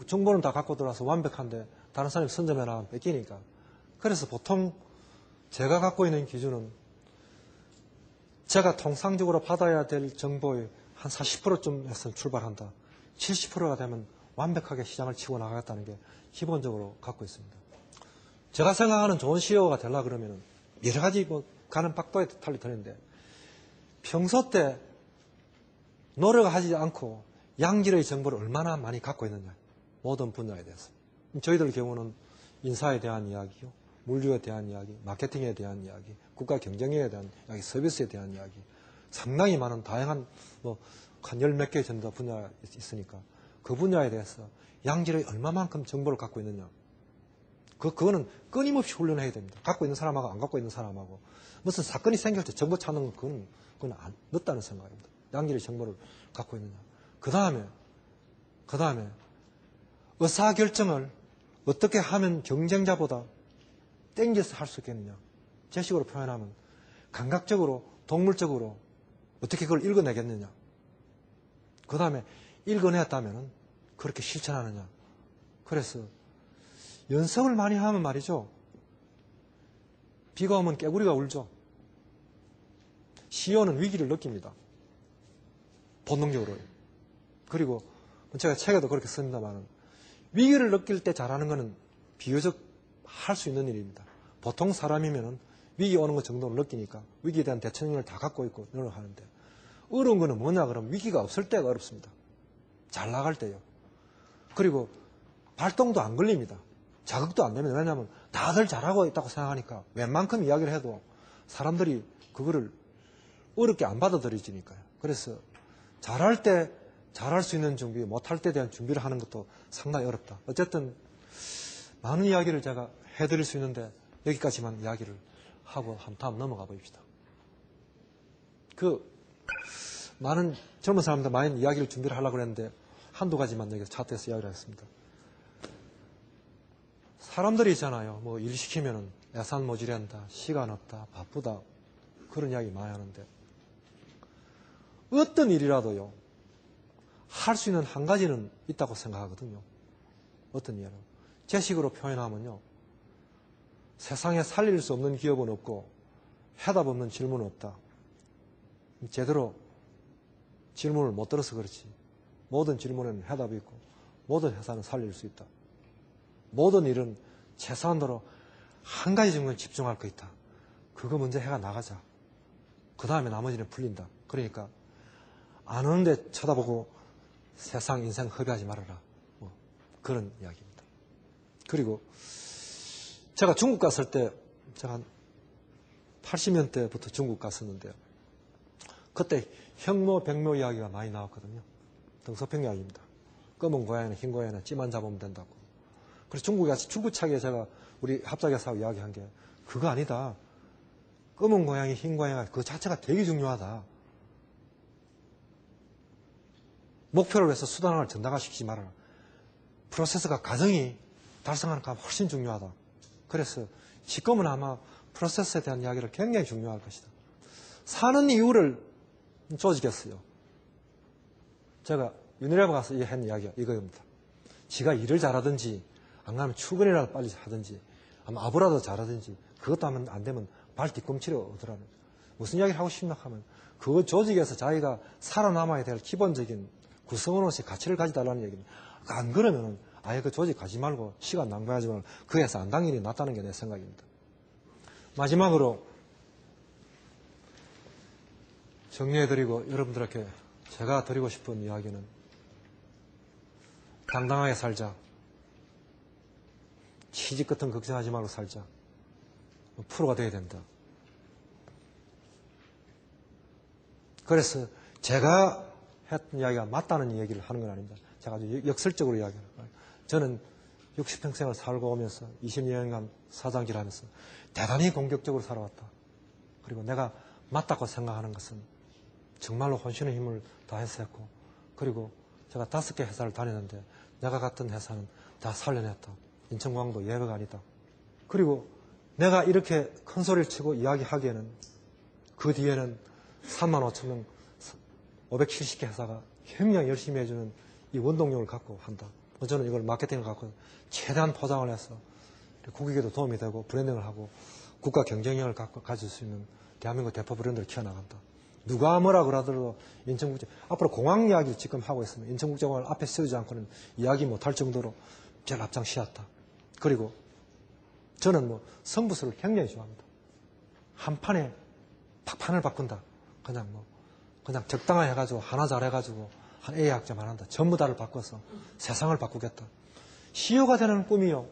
정보는 다 갖고 들어와서 완벽한데 다른 사람이 선점해나가면 뺏기니까. 그래서 보통 제가 갖고 있는 기준은 제가 통상적으로 받아야 될 정보의 한 40%쯤 해서 출발한다. 70%가 되면 완벽하게 시장을 치고 나가겠다는 게 기본적으로 갖고 있습니다. 제가 생각하는 좋은 CEO가 되려고 그러면 여러 가지 가는 박도에 달리 드는데 평소 때 노력하지 않고 양질의 정보를 얼마나 많이 갖고 있느냐. 모든 분야에 대해서. 저희들 경우는 인사에 대한 이야기요. 물류에 대한 이야기, 마케팅에 대한 이야기, 국가 경쟁력에 대한 이야기, 서비스에 대한 이야기. 상당히 많은 다양한 한 열 몇 개 정도 분야가 있으니까 그 분야에 대해서 양질의 얼마만큼 정보를 갖고 있느냐. 그거는 끊임없이 훈련해야 됩니다. 갖고 있는 사람하고 안 갖고 있는 사람하고 무슨 사건이 생길 때 정보 찾는 건 그건 늦다는 생각입니다. 양질의 정보를 갖고 있느냐. 그 다음에 의사결정을 어떻게 하면 경쟁자보다 땡겨서 할 수 있겠느냐. 제 식으로 표현하면 감각적으로, 동물적으로 어떻게 그걸 읽어내겠느냐. 그 다음에 읽어냈다면 그렇게 실천하느냐. 그래서 연습을 많이 하면 말이죠. 비가 오면 깨구리가 울죠. CEO는 위기를 느낍니다. 본능적으로. 그리고 제가 책에도 그렇게 씁니다만 위기를 느낄 때 잘하는 것은 비교적 할 수 있는 일입니다. 보통 사람이면 위기 오는 것 정도를 느끼니까 위기에 대한 대처 능력을 다 갖고 있고 노력하는데 어려운 거는 뭐냐 그러면 위기가 없을 때가 어렵습니다. 잘 나갈 때요. 그리고 발동도 안 걸립니다. 자극도 안 됩니다. 왜냐하면 다들 잘하고 있다고 생각하니까 웬만큼 이야기를 해도 사람들이 그거를 어렵게 안 받아들여지니까요. 그래서 잘할 때 잘할 수 있는 준비, 못할 때에 대한 준비를 하는 것도 상당히 어렵다. 어쨌든 많은 이야기를 제가 해드릴 수 있는데 여기까지만 이야기를 하고 다음 넘어가 봅시다. 많은 젊은 사람들 많은 이야기를 준비를 하려고 그랬는데 한두 가지만 여기서 차트에서 이야기를 하겠습니다. 사람들이 있잖아요. 일 시키면은 예산 모자란다, 시간 없다, 바쁘다 그런 이야기 많이 하는데 어떤 일이라도요 할 수 있는 한 가지는 있다고 생각하거든요. 어떤 일은 제 식으로 표현하면요 세상에 살릴 수 없는 기업은 없고 해답 없는 질문은 없다. 제대로 질문을 못 들어서 그렇지 모든 질문에는 해답이 있고 모든 회사는 살릴 수 있다. 모든 일은 최소한도로 한 가지 정도는 집중할 거 있다. 그거 먼저 해가 나가자. 그 다음에 나머지는 풀린다. 그러니까 안 오는데 쳐다보고 세상 인생 허비하지 말아라. 그런 이야기입니다. 그리고 제가 중국 갔을 때 제가 한 80년대부터 중국 갔었는데요. 그때 형모, 백모 이야기가 많이 나왔거든요. 등소평 이야기입니다. 검은 고양이는 흰 고양이는 찌만 잡으면 된다고. 그래서 중국에 가서 중구차게 제가 우리 합작회사하고 이야기한 게 그거 아니다. 검은 고양이, 흰 고양이가 그 자체가 되게 중요하다. 목표를 위해서 수단을 전달시키지 말아라. 프로세스가 과정이 달성하는 게 훨씬 중요하다. 그래서 지금은 아마 프로세스에 대한 이야기를 굉장히 중요할 것이다. 사는 이유를 조직했어요. 제가 유니레버 가서 한 이야기가 이거입니다. 지가 일을 잘하든지 안 가면 출근이라도 빨리 하든지 아마 아부라도 잘하든지 그것도 하면 안 되면 발 뒤꿈치를 얻으라는 무슨 이야기를 하고 싶나 하면 그 조직에서 자기가 살아남아야 될 기본적인 구성원으로서의 가치를 가져달라는 얘기입니다. 안 그러면 아예 그 조직 가지 말고 시간 낭비하지 말고 그 회사 안 당일이 낫다는 게 내 생각입니다. 마지막으로 정리해드리고 여러분들에게 제가 드리고 싶은 이야기는 당당하게 살자. 취직 같은 걱정하지 말고 살자. 프로가 돼야 된다. 그래서 제가 했던 이야기가 맞다는 얘기를 하는 건 아닙니다. 제가 아주 역설적으로 이야기하는 거예요. 저는 60평생을 살고 오면서 20년간 사장질 하면서 대단히 공격적으로 살아왔다. 그리고 내가 맞다고 생각하는 것은 정말로 혼신의 힘을 다해서 했고 그리고 제가 5개 회사를 다녔는데 내가 갔던 회사는 다 살려냈다. 인천공항도 예외가 아니다. 그리고 내가 이렇게 큰 소리를 치고 이야기하기에는 그 뒤에는 35,000명 570개 회사가 굉장히 열심히 해주는 이 원동력을 갖고 한다. 저는 이걸 마케팅을 갖고 최대한 포장을 해서 고객에도 도움이 되고 브랜딩을 하고 국가 경쟁력을 가질 수 있는 대한민국 대표 브랜드를 키워나간다. 누가 뭐라 그러더라도 인천국제, 앞으로 공항 이야기 지금 하고 있습니다. 인천국제공항을 앞에 세우지 않고는 이야기 못할 정도로 제일 앞장시었다. 그리고 저는 뭐 성부수를 굉장히 좋아합니다. 한 판에 판을 바꾼다. 그냥 적당하게 해가지고 하나 잘해가지고 한 A 학점만 한다. 전부 다를 바꿔서 세상을 바꾸겠다. CEO가 되는 꿈이요.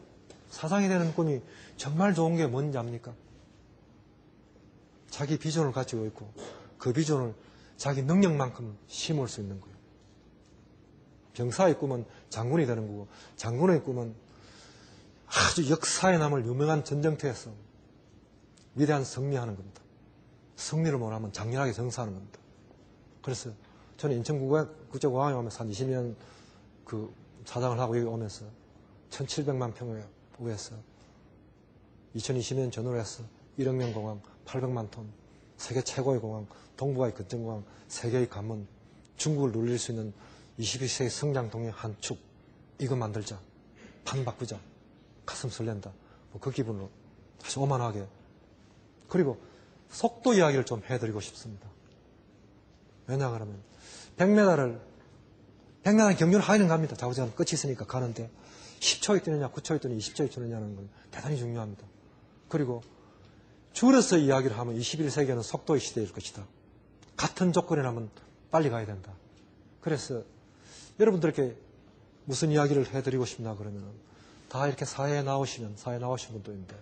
사장이 되는 꿈이 정말 좋은 게 뭔지 압니까? 자기 비전을 가지고 있고 그 비전을 자기 능력만큼 심을 수 있는 거예요. 병사의 꿈은 장군이 되는 거고 장군의 꿈은 아주 역사에 남을 유명한 전쟁터에서 위대한 승리하는 겁니다. 승리를 원하면 장렬하게 정사하는 겁니다. 그래서 저는 인천국제공항에 오면서 한 20년 그 사장을 하고 여기 오면서 1700만 평에 오해서 2020년 전후로 해서 1억 명 공항, 800만 톤, 세계 최고의 공항, 동북아의 근전공항, 세계의 관문, 중국을 눌릴 수 있는 21세기 성장 동의 한 축, 이거 만들자. 판 바꾸자. 가슴 설렌다. 뭐 그 기분으로 아주 오만하게. 그리고 속도 이야기를 좀 해드리고 싶습니다. 왜냐 그러면 100m 경륜 하이는 갑니다. 좌우지간 끝이 있으니까 가는데 10초에 뛰느냐 9초에 뛰느냐 20초에 뛰느냐는 건 대단히 중요합니다. 그리고 줄여서 이야기를 하면 21세기에는 속도의 시대일 것이다. 같은 조건이라면 빨리 가야 된다. 그래서 여러분들께 무슨 이야기를 해드리고 싶나 그러면 다 이렇게 사회에 나오신 분도 있는데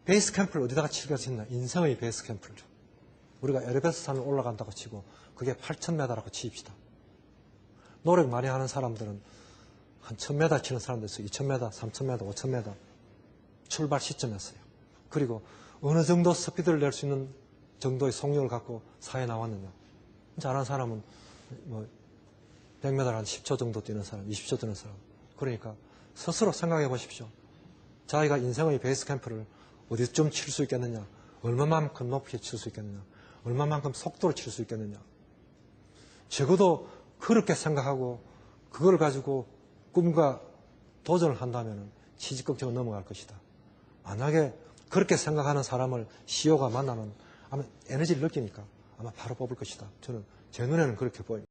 베이스 캠프를 어디다가 치기가 있나? 인생의 베이스 캠프를 줘. 우리가 에베레스트 산을 올라간다고 치고 그게 8,000m라고 치입시다. 노력 많이 하는 사람들은 한 1,000m 치는 사람도 있어요. 2,000m, 3,000m, 5,000m 출발 시점이었어요. 그리고 어느 정도 스피드를 낼 수 있는 정도의 속력을 갖고 사회에 나왔느냐. 잘하는 사람은 뭐 100m를 한 10초 정도 뛰는 사람, 20초 뛰는 사람. 그러니까 스스로 생각해 보십시오. 자기가 인생의 베이스 캠프를 어디쯤 칠 수 있겠느냐. 얼마만큼 높게 칠 수 있겠느냐. 얼마만큼 속도를 칠 수 있겠느냐. 적어도 그렇게 생각하고 그걸 가지고 꿈과 도전을 한다면 취직 걱정은 넘어갈 것이다. 만약에 그렇게 생각하는 사람을 CEO가 만나면 아마 에너지를 느끼니까 아마 바로 뽑을 것이다. 저는 제 눈에는 그렇게 보입니다.